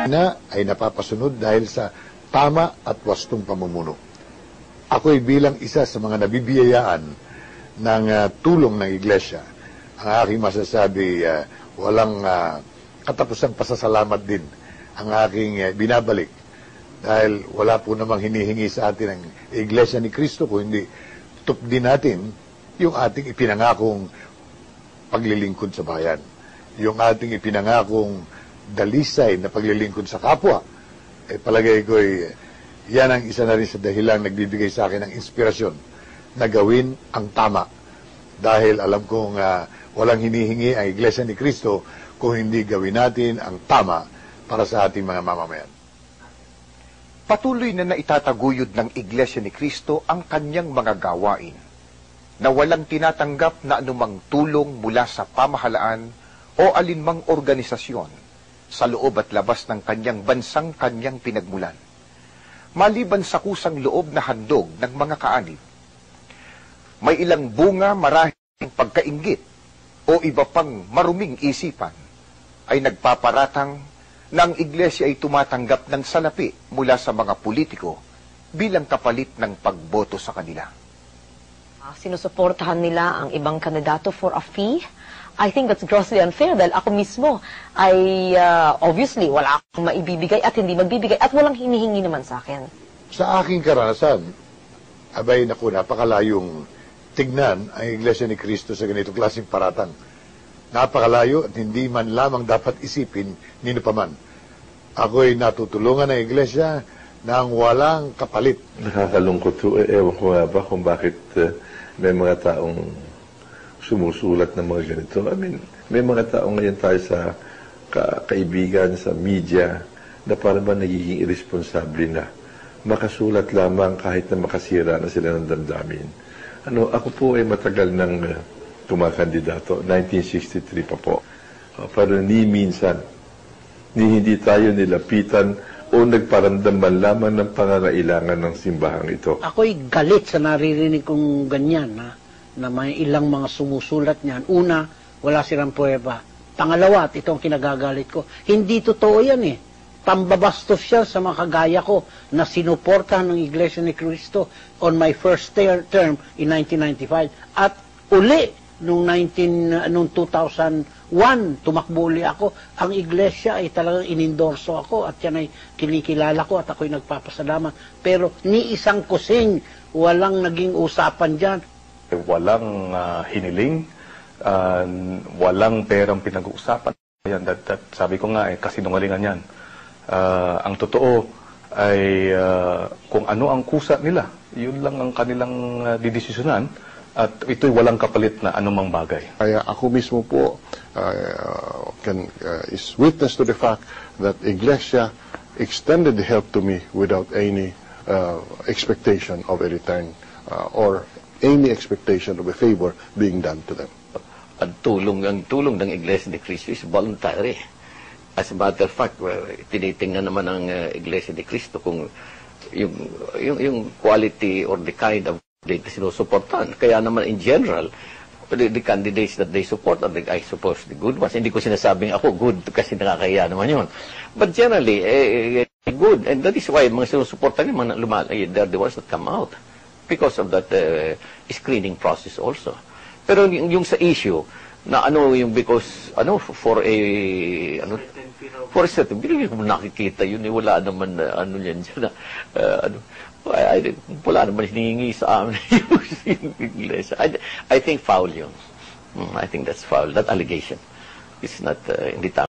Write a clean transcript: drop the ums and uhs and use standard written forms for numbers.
na ay napapasunod dahil sa tama at wastong pamumuno. Ako'y bilang isa sa mga nabibiyayaan ng tulong ng Iglesia. Ang aking masasabi, walang katapusang pasasalamat din ang aking binabalik. Dahil wala po namang hinihingi sa atin ang Iglesia ni Cristo, kung hindi tupdin natin yung ating ipinangakong paglilingkod sa bayan. Yung ating ipinangakong dalisay na paglilingkod sa kapwa. Palagay ko yan ang isa na rin sa dahilang nagbibigay sa akin ng inspirasyon na gawin ang tama. Dahil alam kong walang hinihingi ang Iglesia ni Cristo kung hindi gawin natin ang tama para sa ating mga mamamayan. Patuloy na naitataguyod ng Iglesia ni Cristo ang kanyang mga gawain na walang tinatanggap na anumang tulong mula sa pamahalaan o alinmang organisasyon sa loob at labas ng kanyang bansang kanyang pinagmulan, maliban sa kusang loob na handog ng mga kaanib. May ilang bunga marahil pagkainggit o iba pang maruming isipan ay nagpaparatang na ang Iglesia ay tumatanggap ng salapi mula sa mga politiko bilang kapalit ng pagboto sa kanila. Sinusuportahan nila ang ibang kandidato for a fee. I think that's grossly unfair dahil ako mismo ay obviously wala akong maibibigay at hindi magbibigay at walang hinihingi naman sa akin. Sa aking karanasan, abay naku, napakalayong tignan ang Iglesia ni Cristo sa ganitong klaseng paratang. Napakalayo at hindi man lamang dapat isipin nino paman. Ako'y natutulungan ng Iglesia nang walang kapalit. Nakakalungkot po. Ewan ko nga ba kung bakit may mga taong sumusulat ng mga ganito. I mean, may mga taong ngayon tayo sa kaibigan, sa media, na parang ba nagiging irresponsable na. Makasulat lamang kahit na makasira na sila ng damdamin. Ako po ay matagal ng tumakandidato, 1963 pa po. Pero ni minsan, ni hindi tayo nilapitan o nagparamdam man lamang ng pangangailangan ng simbahang ito. Ako'y galit sa naririnig kong ganyan, na may ilang mga sumusulat niyan. Una, wala silang pruweba. Pangalawa, at ito ang kinagagalit ko, hindi totoo yan Pambabastos siya sa mga kagaya ko na sinuportahan ng Iglesia ni Cristo on my first term in 1995. At uli, noong 2001, tumakbo uli ako. Ang Iglesia ay talagang inendorso ako at yan ay kinikilala ko at ako'y nagpapasalamat. Pero ni isang kusing, walang naging usapan dyan. Walang hiniling, walang perang pinag-uusapan. Sabi ko nga, kasinungalingan yan. Ang totoo ay kung ano ang kusa nila, yun lang ang kanilang didesisyonan at ito'y walang kapalit na anumang bagay. Kaya ako mismo po is witness to the fact that Iglesia extended the help to me without any expectation of a return or any expectation of a favor being done to them. Ang tulong ng Iglesia ni Cristo is voluntary. As a matter of fact, tinitingnan naman ng Iglesia ni Cristo kung yung quality or the kind of data sinusuportan. Kaya naman in general, the candidates that they support are I suppose the good ones. Hindi ko sinasabing ako good kasi nakakaya naman yun. But generally, good. And that is why mga sinusuportan yung mga they're the ones that come out because of that screening process also. Pero yung sa issue, na yung because for a for a certain hindi ko nakikita yun wala naman yan dyan wala naman hinihingi sa amin yung English. I think foul yun. I think that's foul. That allegation is not hindi tama.